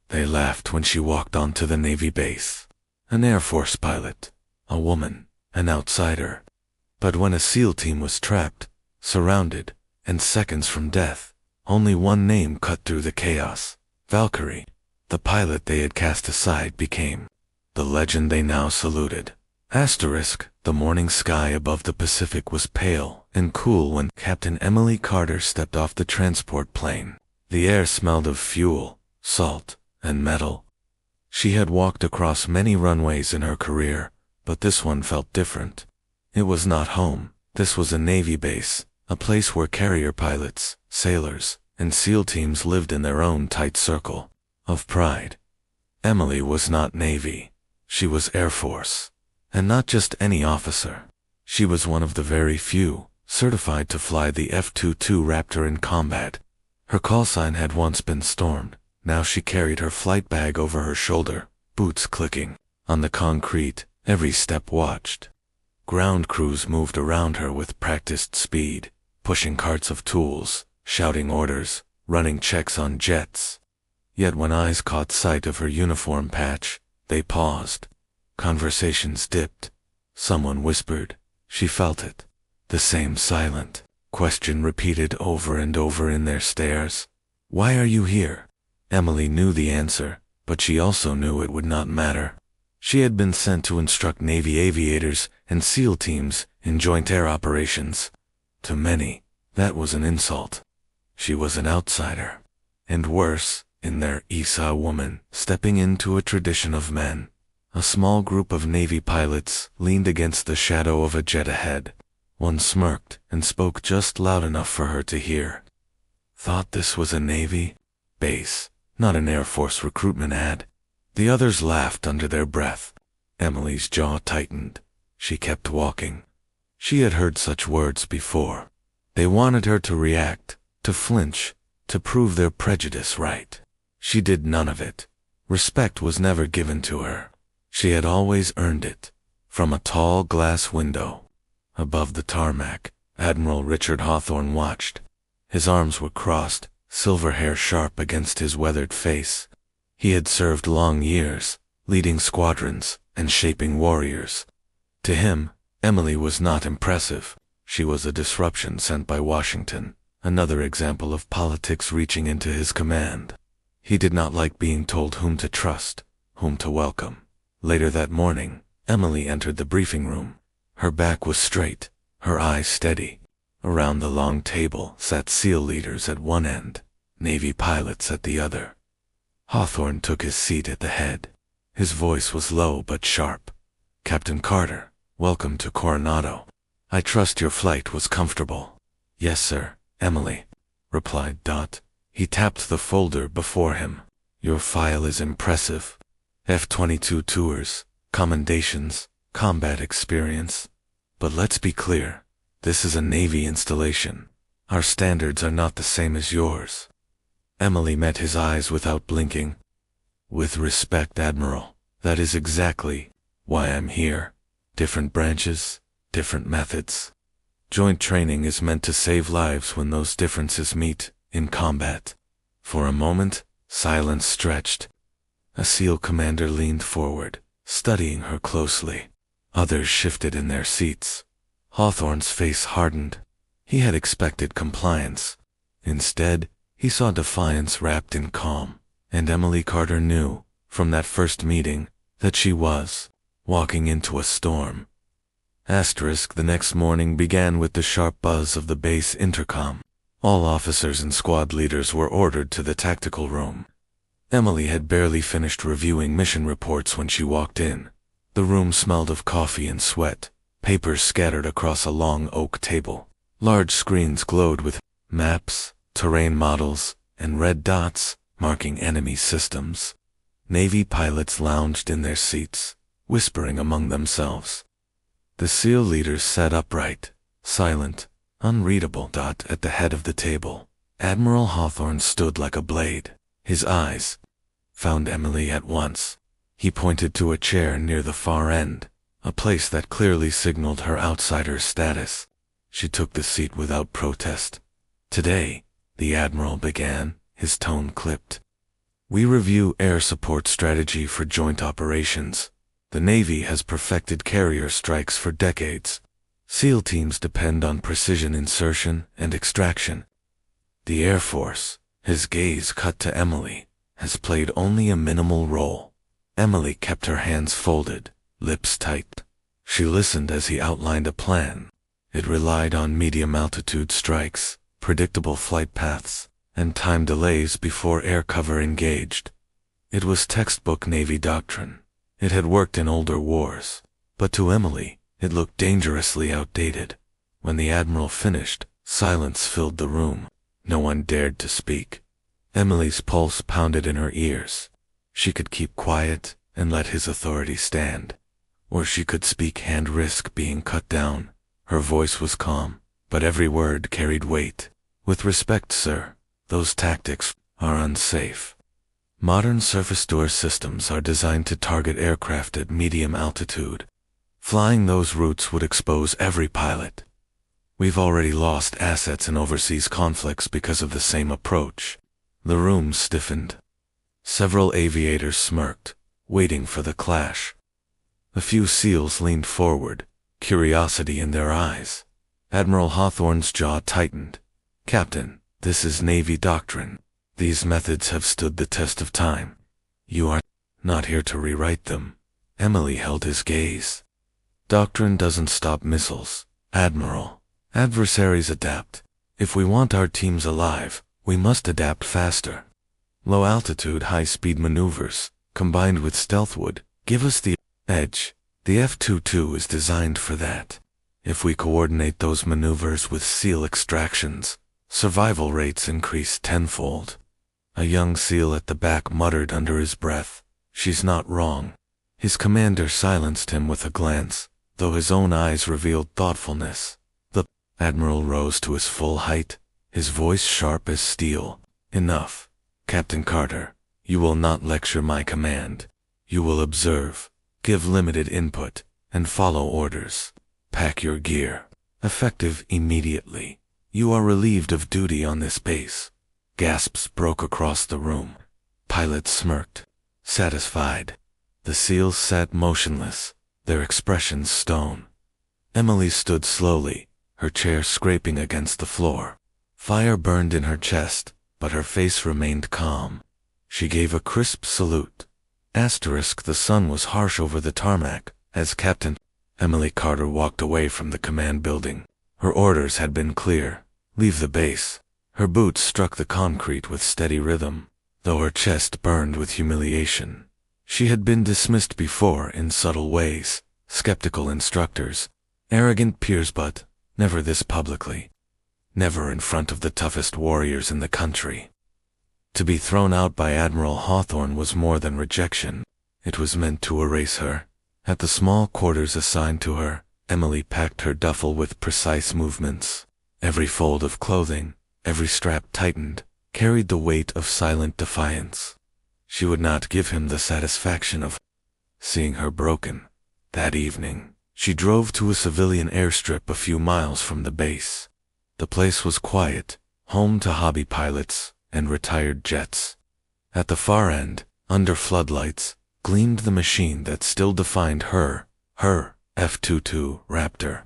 They laughed when she walked onto the Navy base. An Air Force pilot, a woman, an outsider. But when a SEAL team was trapped, surrounded, and seconds from death, only one name cut through the chaos. Valkyrie. The pilot they had cast aside became the legend they now saluted. The morning sky above the Pacific was pale and cool when Captain Emily Carter stepped off the transport plane. The air smelled of fuel, salt, and metal. She had walked across many runways in her career, but this one felt different. It was not home. This was a Navy base, a place where carrier pilots, sailors, and SEAL teams lived in their own tight circle of pride. Emily was not Navy. She was Air Force. And not just any officer. She was one of the very few certified to fly the F22 Raptor in combat. Her call sign had once been stormed. Now she carried her flight bag over her shoulder, boots clicking on the concrete, every step watched. Ground crews moved around her with practiced speed, pushing carts of tools, shouting orders, running checks on jets. Yet when eyes caught sight of her uniform patch, they paused. Conversations dipped. Someone whispered. She felt it. The same silent question repeated over and over in their stares. Why are you here? Emily knew the answer, but she also knew it would not matter. She had been sent to instruct Navy aviators and SEAL teams in joint air operations. To many, that was an insult. She was an outsider. And worse, in there saw a woman stepping into a tradition of men. A small group of Navy pilots leaned against the shadow of a jet ahead. One smirked and spoke just loud enough for her to hear. Thought this was a Navy base, not an Air Force recruitment ad. The others laughed under their breath. Emily's jaw tightened. She kept walking. She had heard such words before. They wanted her to react, to flinch, to prove their prejudice right. She did none of it. Respect was never given to her. She had always earned it. From a tall glass window above the tarmac, Admiral Richard Hawthorne watched. His arms were crossed, silver hair sharp against his weathered face. He had served long years, leading squadrons and shaping warriors. To him, Emily was not impressive. She was a disruption sent by Washington, another example of politics reaching into his command. He did not like being told whom to trust, whom to welcome. Later that morning, Emily entered the briefing room. Her back was straight, her eyes steady. Around the long table sat SEAL leaders at one end, Navy pilots at the other. Hawthorne took his seat at the head. His voice was low but sharp. Captain Carter, welcome to Coronado. I trust your flight was comfortable. Yes, sir, Emily replied. He tapped the folder before him. Your file is impressive. F22 tours, commendations, combat experience. But let's be clear, this is a Navy installation. Our standards are not the same as yours. Emily met his eyes without blinking. With respect, Admiral, that is exactly why I'm here. Different branches, different methods. Joint training is meant to save lives when those differences meet in combat. For a moment, silence stretched. A SEAL commander leaned forward, studying her closely. Others shifted in their seats. Hawthorne's face hardened. He had expected compliance. Instead, he saw defiance wrapped in calm, and Emily Carter knew, from that first meeting, that she was walking into a storm. The next morning began with the sharp buzz of the base intercom. All officers and squad leaders were ordered to the tactical room. Emily had barely finished reviewing mission reports when she walked in. The room smelled of coffee and sweat, papers scattered across a long oak table. Large screens glowed with maps, terrain models, and red dots marking enemy systems. Navy pilots lounged in their seats, whispering among themselves. The SEAL leaders sat upright, silent, unreadable. At the head of the table, Admiral Hawthorne stood like a blade. His eyes found Emily at once. He pointed to a chair near the far end, a place that clearly signaled her outsider status. She took the seat without protest. Today, the Admiral began, his tone clipped. We review air support strategy for joint operations. The Navy has perfected carrier strikes for decades. SEAL teams depend on precision insertion and extraction. The Air Force, his gaze cut to Emily, has played only a minimal role. Emily kept her hands folded, lips tight. She listened as he outlined a plan. It relied on medium-altitude strikes, predictable flight paths, and time delays before air cover engaged. It was textbook Navy doctrine. It had worked in older wars, but to Emily, it looked dangerously outdated. When the Admiral finished, silence filled the room. No one dared to speak. Emily's pulse pounded in her ears. She could keep quiet and let his authority stand, or she could speak and risk being cut down. Her voice was calm, but every word carried weight. With respect, sir, those tactics are unsafe. Modern surface door systems are designed to target aircraft at medium altitude. Flying those routes would expose every pilot. We've already lost assets in overseas conflicts because of the same approach. The room stiffened. Several aviators smirked, waiting for the clash. A few SEALs leaned forward, curiosity in their eyes. Admiral Hawthorne's jaw tightened. Captain, this is Navy doctrine. These methods have stood the test of time. You are not here to rewrite them. Emily held his gaze. Doctrine doesn't stop missiles, Admiral. Adversaries adapt. If we want our teams alive, we must adapt faster. Low-altitude, high-speed maneuvers, combined with stealth would give us the edge. The F22 is designed for that. If we coordinate those maneuvers with SEAL extractions, survival rates increase tenfold. A young SEAL at the back muttered under his breath, "She's not wrong." His commander silenced him with a glance, though his own eyes revealed thoughtfulness. The Admiral rose to his full height, his voice sharp as steel. "Enough. Captain Carter, you will not lecture my command. You will observe, give limited input, and follow orders. Pack your gear. Effective immediately. You are relieved of duty on this base." Gasps broke across the room. Pilots smirked, satisfied. The SEALs sat motionless, their expressions stone. Emily stood slowly, her chair scraping against the floor. Fire burned in her chest, but her face remained calm. She gave a crisp salute. The sun was harsh over the tarmac, as Captain Emily Carter walked away from the command building. Her orders had been clear. Leave the base. Her boots struck the concrete with steady rhythm, though her chest burned with humiliation. She had been dismissed before in subtle ways, skeptical instructors, arrogant peers, but never this publicly. Never in front of the toughest warriors in the country. To be thrown out by Admiral Hawthorne was more than rejection. It was meant to erase her. At the small quarters assigned to her, Emily packed her duffel with precise movements. Every fold of clothing, every strap tightened, carried the weight of silent defiance. She would not give him the satisfaction of seeing her broken. That evening, she drove to a civilian airstrip a few miles from the base. The place was quiet, home to hobby pilots and retired jets. At the far end, under floodlights, gleamed the machine that still defined her F22 Raptor.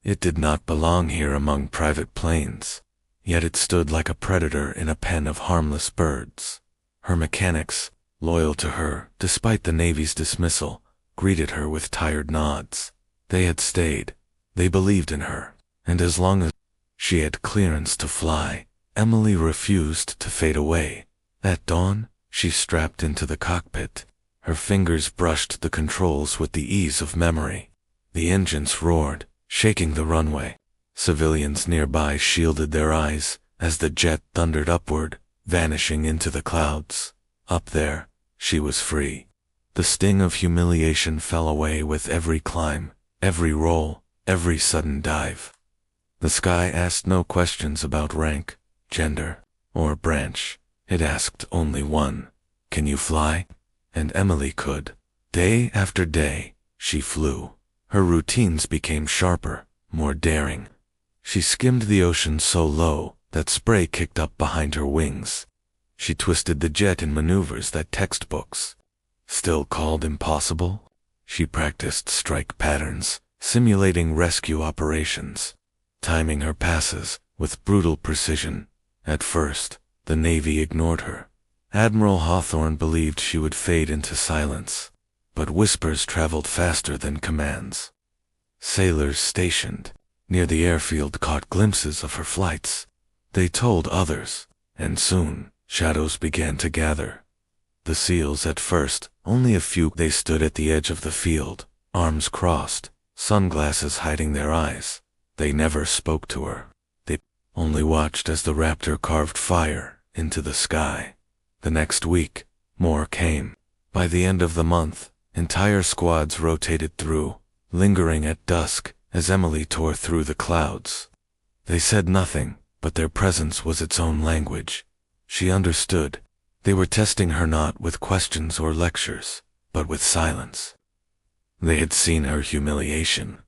It did not belong here among private planes, yet it stood like a predator in a pen of harmless birds. Her mechanics, loyal to her despite the Navy's dismissal, greeted her with tired nods. They had stayed. They believed in her, and as long as she had clearance to fly, Emily refused to fade away. At dawn, she strapped into the cockpit. Her fingers brushed the controls with the ease of memory. The engines roared, shaking the runway. Civilians nearby shielded their eyes as the jet thundered upward, vanishing into the clouds. Up there, she was free. The sting of humiliation fell away with every climb, every roll, every sudden dive. The sky asked no questions about rank, gender, or branch. It asked only one: "Can you fly?" And Emily could. Day after day, she flew. Her routines became sharper, more daring. She skimmed the ocean so low that spray kicked up behind her wings. She twisted the jet in maneuvers that textbooks still called impossible. She practiced strike patterns, simulating rescue operations, timing her passes with brutal precision. At first, the Navy ignored her. Admiral Hawthorne believed she would fade into silence, but whispers traveled faster than commands. Sailors stationed near the airfield caught glimpses of her flights. They told others, and soon, shadows began to gather. The SEALs at first, only a few. They stood at the edge of the field, arms crossed, sunglasses hiding their eyes. They never spoke to her. They only watched as the Raptor carved fire into the sky. The next week, more came. By the end of the month, entire squads rotated through, lingering at dusk as Emily tore through the clouds. They said nothing, but their presence was its own language. She understood. They were testing her not with questions or lectures, but with silence. They had seen her humiliation.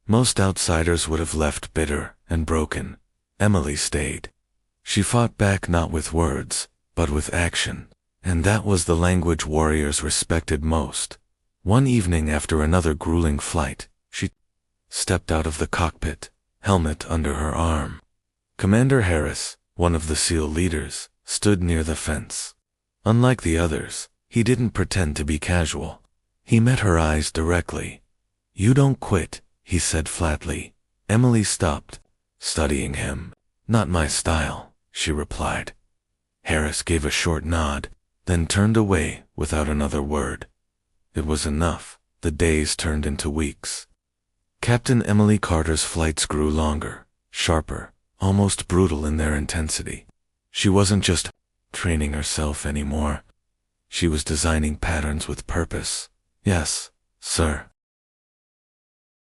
Most outsiders would have left bitter and broken. Emily stayed. She fought back not with words, but with action, and that was the language warriors respected most. One evening after another grueling flight, she stepped out of the cockpit, helmet under her arm. Commander Harris, one of the SEAL leaders, stood near the fence. Unlike the others, he didn't pretend to be casual. He met her eyes directly. "You don't quit," he said flatly. Emily stopped, studying him. "Not my style," she replied. Harris gave a short nod, then turned away without another word. It was enough. The days turned into weeks. Captain Emily Carter's flights grew longer, sharper, almost brutal in their intensity. She wasn't just training herself anymore. She was designing patterns with purpose. "Yes, sir,"